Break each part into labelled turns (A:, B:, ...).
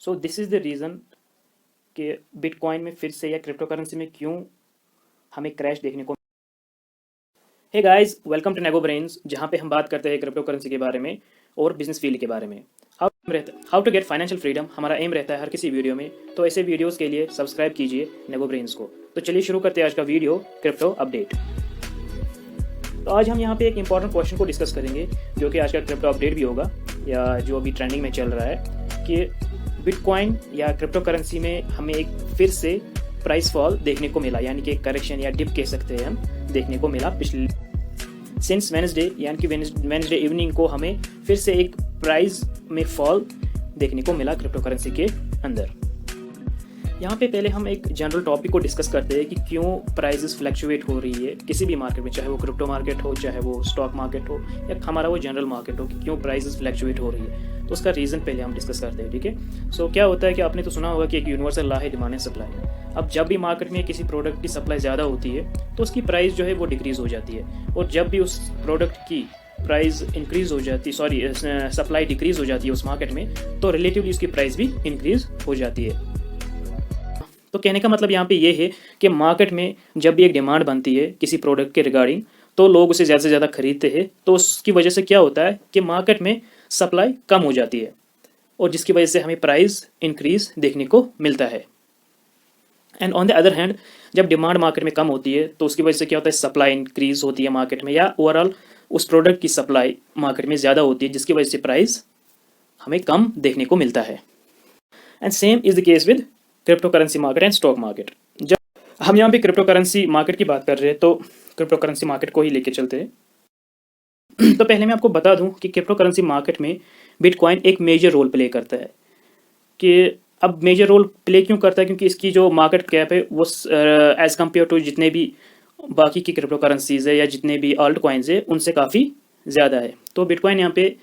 A: So this is the reason कि bitcoin में फिर से या क्रिप्टो करेंसी में क्यों हमें क्रैश देखने को। Hey guys, welcome to Nego Brains, जहाँ पे हम बात करते हैं क्रिप्टो करेंसी के बारे में और बिजनेस फील्ड के बारे में। How to get financial freedom हमारा एम रहता है हर किसी वीडियो में। तो ऐसे वीडियोस के लिए सब्सक्राइब कीजिए नेगो ब्रेन्स को। तो चलिए शुरू करते हैं आज का वीडियो, क्रिप्टो अपडेट। तो आज हम यहाँ पे एक इंपॉर्टेंट क्वेश्चन को डिस्कस करेंगे, जो कि आज का क्रिप्टो अपडेट भी होगा या जो अभी ट्रेंडिंग में चल रहा है कि बिटकॉइन या क्रिप्टो करेंसी में हमें एक फिर से प्राइस फॉल देखने को मिला, यानी कि एक करेक्शन या डिप कह सकते हैं हम, देखने को मिला पिछले सिंस वेडनेसडे, यानी कि वेडनेसडे इवनिंग को हमें फिर से एक प्राइस में फॉल देखने को मिला क्रिप्टो करेंसी के अंदर। यहाँ पे पहले हम एक जनरल टॉपिक को डिस्कस करते हैं कि क्यों प्राइसेस फ्लक्चुएट हो रही है किसी भी मार्केट में, चाहे वो क्रिप्टो मार्केट हो, चाहे वो स्टॉक मार्केट हो या हमारा वो जनरल मार्केट हो, कि क्यों प्राइसेस फ्लक्चुएट हो रही है। तो उसका रीज़न पहले हम डिस्कस करते हैं, ठीक है। सो क्या होता है कि आपने तो सुना होगा कि एक यूनिवर्सल लॉ है डिमांड एंड सप्लाई। अब जब भी मार्केट में किसी प्रोडक्ट की सप्लाई ज़्यादा होती है तो उसकी प्राइस जो है वो डिक्रीज़ हो जाती है, और जब भी उस प्रोडक्ट की प्राइस इंक्रीज़ हो जाती सप्लाई डिक्रीज़ हो जाती है उस मार्केट में, तो रिलेटिवली उसकी प्राइस भी इंक्रीज़ हो जाती है। तो कहने का मतलब यहाँ पे ये है कि मार्केट में जब भी एक डिमांड बनती है किसी प्रोडक्ट के रिगार्डिंग, तो लोग उसे ज़्यादा से ज़्यादा खरीदते हैं। तो उसकी वजह से क्या होता है कि मार्केट में सप्लाई कम हो जाती है, और जिसकी वजह से हमें प्राइस इंक्रीज़ देखने को मिलता है। And on the other hand, जब डिमांड मार्केट में कम होती है तो उसकी वजह से क्या होता है, सप्लाई इंक्रीज होती है मार्केट में, या ओवरऑल उस प्रोडक्ट की सप्लाई मार्केट में ज़्यादा होती है, जिसकी वजह से प्राइस हमें कम देखने को मिलता है। And same is the case with crypto currency market and stock market. जब हम यहाँ पे क्रिप्टो करेंसी मार्केट की बात कर रहे हैं तो क्रिप्टो करेंसी मार्केट को ही लेके चलते हैं। तो पहले मैं आपको बता दूं कि क्रिप्टो करेंसी मार्केट में बिटकॉइन एक मेजर रोल प्ले करता है। कि अब मेजर रोल प्ले क्यों करता है, क्योंकि इसकी जो मार्केट कैप है वो एज़ कम्पेयर टू जितने भी बाकी की क्रिप्टो करेंसीज़ है या जितने भी ऑल्ट कॉइन्स है उनसे काफ़ी ज़्यादा है। तो बिटकॉइन यहाँ पे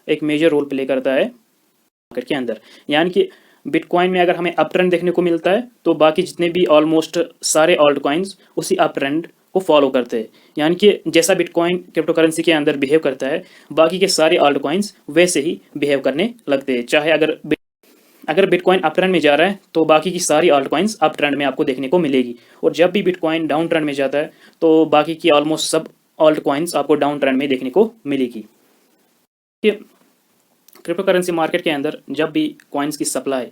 A: एक मेजर रोल प्ले करता है मार्केट के अंदर। यानी कि बिटकॉइन में अगर हमें अप ट्रेंड देखने को मिलता है तो बाकी जितने भी ऑलमोस्ट सारे ऑल्ट कॉइन्स उसी अप ट्रेंड को फॉलो करते हैं। यानी कि जैसा बिटकॉइन क्रिप्टो करेंसी के अंदर बिहेव करता है, बाकी के सारे ऑल्ट कॉइन्स वैसे ही बिहेव करने लगते हैं। चाहे अगर बिटकॉइन अप ट्रेंड में जा रहा है तो बाकी की सारी ऑल्ट कॉइन्स अप ट्रेंड में आपको देखने को मिलेगी, और जब भी बिटकॉइन डाउन ट्रेंड में जाता है तो बाकी की ऑलमोस्ट सब ऑल्ट कॉइन्स आपको डाउन ट्रेंड में देखने को मिलेगी। क्रिप्टो करेंसी मार्केट के अंदर जब भी कॉइन्स की सप्लाई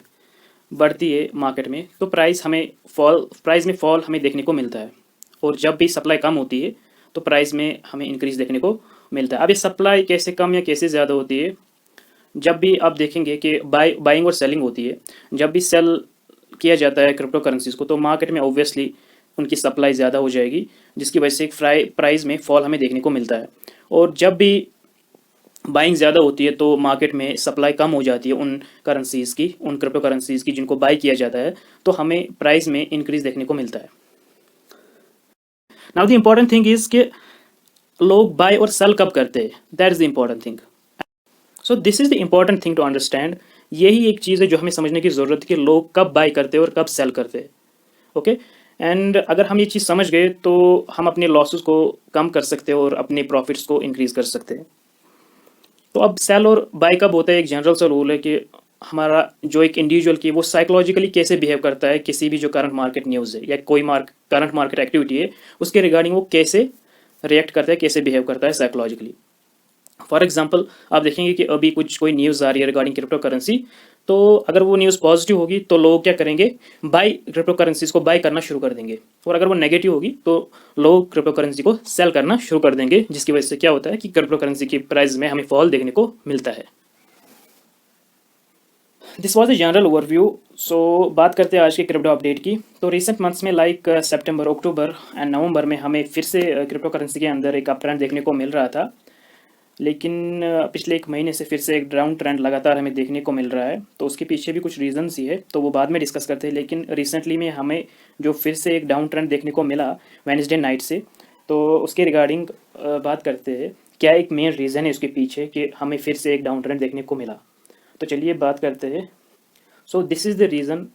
A: बढ़ती है मार्केट में तो प्राइस में फॉल हमें देखने को मिलता है, और जब भी सप्लाई कम होती है तो प्राइस में हमें इंक्रीज देखने को मिलता है। अब ये सप्लाई कैसे कम या कैसे ज़्यादा होती है, जब भी आप देखेंगे कि बाइंग और सेलिंग होती है, जब भी सेल किया जाता है क्रिप्टो करेंसीज़ को तो मार्केट में ऑब्वियसली उनकी सप्लाई ज़्यादा हो जाएगी, जिसकी वजह से प्राइस में फॉल हमें देखने को मिलता है। और जब भी बाइंग ज़्यादा होती है तो मार्केट में सप्लाई कम हो जाती है उन क्रिप्टो करेंसीज़ की जिनको बाई किया जाता है, तो हमें प्राइस में इंक्रीज देखने को मिलता है। Now the important thing is कि लोग बाय और सेल कब करते हैं, that is the important thing. So this is the important thing to understand. यही एक चीज़ है जो हमें समझने की ज़रूरत है कि लोग कब बाय करते हैं और कब सेल करते हैं। ओके, एंड अगर हम ये चीज़ समझ गए तो हम अपने लॉसेस को कम कर सकते हैं और अपने प्रॉफिट्स को इंक्रीज कर सकते हैं। तो अब सेल और बाय कब होता है, एक जनरल सा रूल है कि हमारा जो एक इंडिविजुअल की वो साइकोलॉजिकली कैसे बिहेव करता है किसी भी जो करंट मार्केट न्यूज़ है या कोई करंट मार्केट एक्टिविटी है उसके रिगार्डिंग वो कैसे रिएक्ट करता है, कैसे बिहेव करता है साइकोलॉजिकली। फॉर एग्जांपल आप देखेंगे कि अभी कोई न्यूज़ आ रही है रिगार्डिंग क्रिप्टो करेंसी, तो अगर वो न्यूज़ पॉजिटिव होगी तो लोग क्या करेंगे, क्रिप्टो करेंसीज को बाय करना शुरू कर देंगे, और अगर वो नेगेटिव होगी तो लोग क्रिप्टो करेंसी को सेल करना शुरू कर देंगे, जिसकी वजह से क्या होता है कि क्रिप्टो करेंसी की प्राइस में हमें फॉल देखने को मिलता है। This was a general overview. So बात करते हैं आज के क्रिप्टो अपडेट की। तो रिसेंट मंथ्स में लाइक सितंबर, अक्टूबर एंड नवंबर में हमें फिर से क्रिप्टो करेंसी के अंदर एक अप ट्रेंड देखने को मिल रहा था, लेकिन पिछले एक महीने से फिर से एक डाउन ट्रेंड लगातार हमें देखने को मिल रहा है। तो उसके पीछे भी कुछ रीज़न्स ही है, तो वो बाद में डिस्कस करते हैं। लेकिन रिसेंटली में हमें जो फिर से एक डाउन ट्रेंड देखने को मिला वेडनेसडे नाइट से, तो उसके रिगार्डिंग बात करते हैं क्या एक मेन रीज़न है उसके पीछे कि हमें फिर से एक डाउन ट्रेंड देखने को मिला। तो चलिए बात करते हैं। सो दिस इज़ द रीज़न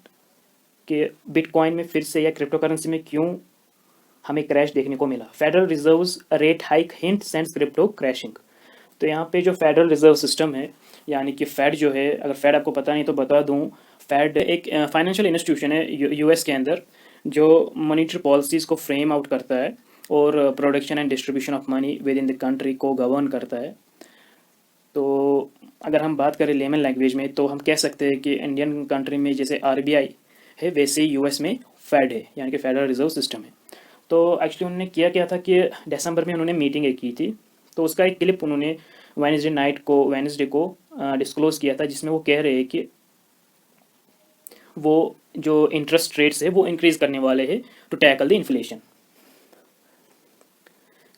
A: कि बिटकॉइन में फिर से या क्रिप्टो करेंसी में क्यों हमें क्रैश देखने को मिला। Federal reserves rate hike hint sends crypto crashing. तो यहाँ पे जो फेडरल रिजर्व सिस्टम है, यानी कि फेड जो है, अगर फेड आपको पता नहीं तो बता दूँ, फेड एक फाइनेंशियल इंस्टीट्यूशन है यूएस के अंदर, जो मॉनेटरी पॉलिसीज़ को फ्रेम आउट करता है और production and distribution of money with in the country को गवर्न करता है। तो अगर हम बात करें लेमन लैंग्वेज में, तो हम कह सकते हैं कि इंडियन कंट्री में जैसे आरबीआई है, वैसे ही यूएस में फेड है, यानी कि फेडरल रिजर्व सिस्टम है। तो एक्चुअली उन्होंने किया क्या था कि दिसंबर में उन्होंने मीटिंग एक की थी, तो उसका एक क्लिप उन्होंने वेडनेसडे को डिस्क्लोज किया था, जिसमें वो कह रहे हैं कि वो जो इंटरेस्ट रेट्स है वो इंक्रीज करने वाले हैं to tackle the inflation.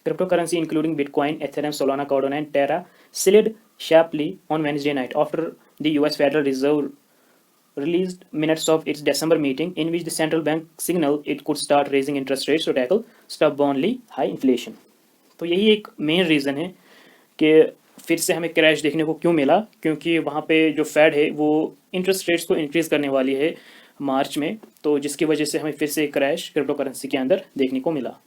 A: Cryptocurrency including Bitcoin, Ethereum, Solana, Cardano, and Terra slid sharply on Wednesday night after the US Federal Reserve released minutes of its December meeting, in which the central bank signaled it could start raising interest rates to tackle stubbornly high inflation. तो यही एक main reason है कि फिर से हमें crash देखने को क्यों मिला, क्योंकि वहाँ पे जो फेड है वो इंटरेस्ट रेट्स को इंक्रीज़ करने वाली है मार्च में, तो जिसकी वजह से हमें फिर से क्रैश क्रिप्टो करेंसी के अंदर देखने को मिला।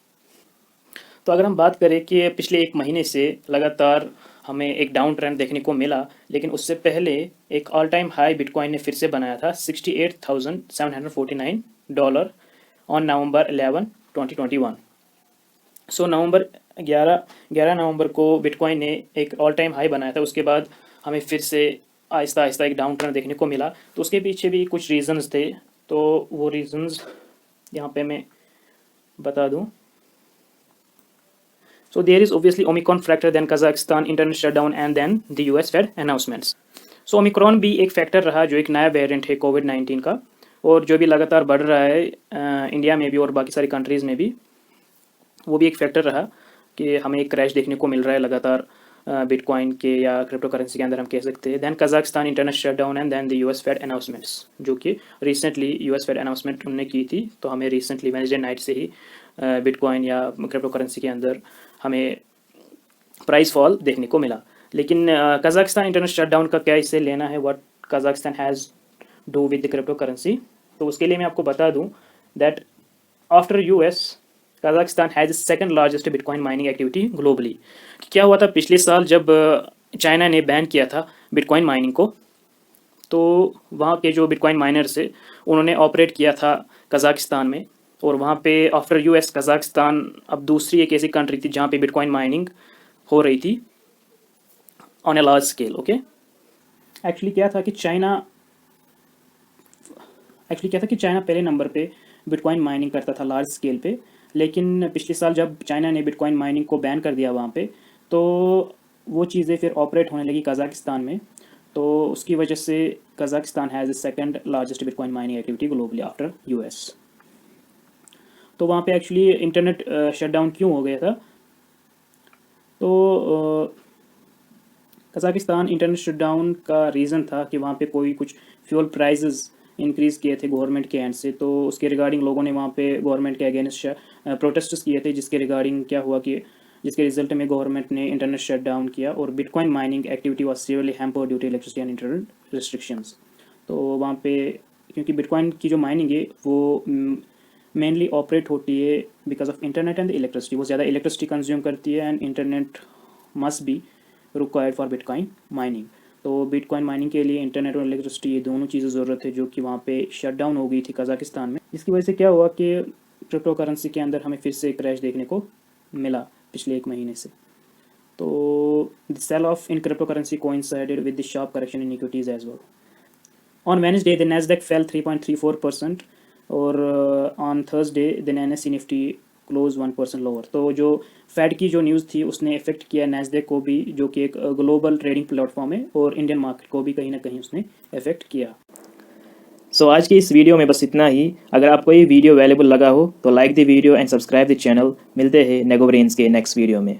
A: तो अगर हम बात करें कि पिछले एक महीने से लगातार हमें एक डाउन ट्रेंड देखने को मिला, लेकिन उससे पहले एक ऑल टाइम हाई बिटकॉइन ने फिर से बनाया था $68,749 ऑन नवंबर 11, 2021। सो नवंबर 11 नवंबर को बिटकॉइन ने एक ऑल टाइम हाई बनाया था। उसके बाद हमें फिर से आहिस्ता आहिस्ता एक डाउन ट्रेंड देखने को मिला। तो उसके पीछे भी कुछ रीज़न्स थे, तो वो रीज़न्स यहाँ पे मैं बता दूँ। So there is obviously Omicron factor, then Kazakhstan internet shutdown, and then the US Fed announcements. So Omicron भी एक फैक्टर रहा, जो एक नया वेरिएंट है कोविड-19 का, और जो भी लगातार बढ़ रहा है इंडिया में भी और बाकी सारी कंट्रीज़ में भी, वो भी एक फैक्टर रहा कि हमें एक क्रैश देखने को मिल रहा है लगातार बिटकॉइन के या क्रिप्टो करेंसी के अंदर, हम कह सकते हैं। Then Kazakhstan internet shutdown, and then the US Fed announcements, जो कि रिसेंटली यूएस फेड अनाउंसमेंट उन्होंने की थी। तो हमें रिसेंटली वेडनेसडे नाइट से ही बिटकॉइन या क्रिप्टो करेंसी के अंदर हमें प्राइस फॉल देखने को मिला। लेकिन कजाकिस्तान इंटरनेट शटडाउन का क्या इससे लेना है, what Kazakhstan has do with the crypto currency? तो उसके लिए मैं आपको बता दूं that after US, Kazakhstan has second largest bitcoin mining activity globally. क्या हुआ था पिछले साल जब चाइना ने बैन किया था बिटकॉइन माइनिंग को, तो वहाँ के जो बिटकॉइन माइनर्स है उन्होंने ऑपरेट किया था कजाकिस्तान में, और वहाँ पे आफ्टर यूएस कजाकिस्तान अब दूसरी एक ऐसी कंट्री थी जहाँ पे बिटकॉइन माइनिंग हो रही थी on a large scale. Okay, actually क्या था कि चाइना पहले नंबर पे बिटकॉइन माइनिंग करता था लार्ज स्केल पे, लेकिन पिछले साल जब चाइना ने बिटकॉइन माइनिंग को बैन कर दिया वहाँ पे, तो वो चीज़ें फिर ऑपरेट होने लगी कजाकिस्तान में। तो उसकी वजह से Kazakhstan has the second largest bitcoin mining activity globally after US. तो वहाँ पे एक्चुअली इंटरनेट शटडाउन क्यों हो गया था? तो कजाकिस्तान इंटरनेट शटडाउन का रीज़न था कि वहाँ पे कोई कुछ फ्यूल प्राइसेस इंक्रीज़ किए थे गवर्नमेंट के एंड से, तो उसके रिगार्डिंग लोगों ने वहाँ पे गवर्नमेंट के अगेंस्ट प्रोटेस्ट्स किए थे, जिसके रिगार्डिंग क्या हुआ कि जिसके रिजल्ट में गवर्नमेंट ने इंटरनेट शट डाउन किया, और bitcoin mining activity was severely hampered due to electricity and internet restrictions. तो वहाँ पे क्योंकि बिटकॉइन की जो माइनिंग है वो मेनली ऑपरेट होती है because of internet and electricity, वो ज़्यादा इलेक्ट्रिसिटी कंज्यूम करती है, and internet must be required for bitcoin mining. तो बिटकॉइन माइनिंग के लिए इंटरनेट और इलेक्ट्रिसिटी, ये दोनों चीज़ें ज़रूरत है, जो कि वहाँ पे शट डाउन हो गई थी कजाकिस्तान में, जिसकी वजह से क्या हुआ कि क्रिप्टो करेंसी के अंदर हमें फिर से क्रैश देखने को मिला पिछले एक महीने से। तो the sell off in crypto currency coincided with the sharp correction in equities as well. On Wednesday, the Nasdaq fell 3.34%, और on Thursday the NSE Nifty closed 1% lower. तो जो फेड की जो न्यूज़ थी उसने इफेक्ट किया नैस्डैक को भी, जो कि एक ग्लोबल ट्रेडिंग प्लेटफॉर्म है, और इंडियन मार्केट को भी कहीं ना कहीं उसने इफेक्ट किया। सो आज की इस वीडियो में बस इतना ही। अगर आपको ये वीडियो वैल्यूएबल लगा हो तो like the video and subscribe the channel. मिलते हैं नेगो ब्रेन्स के नेक्स्ट वीडियो में।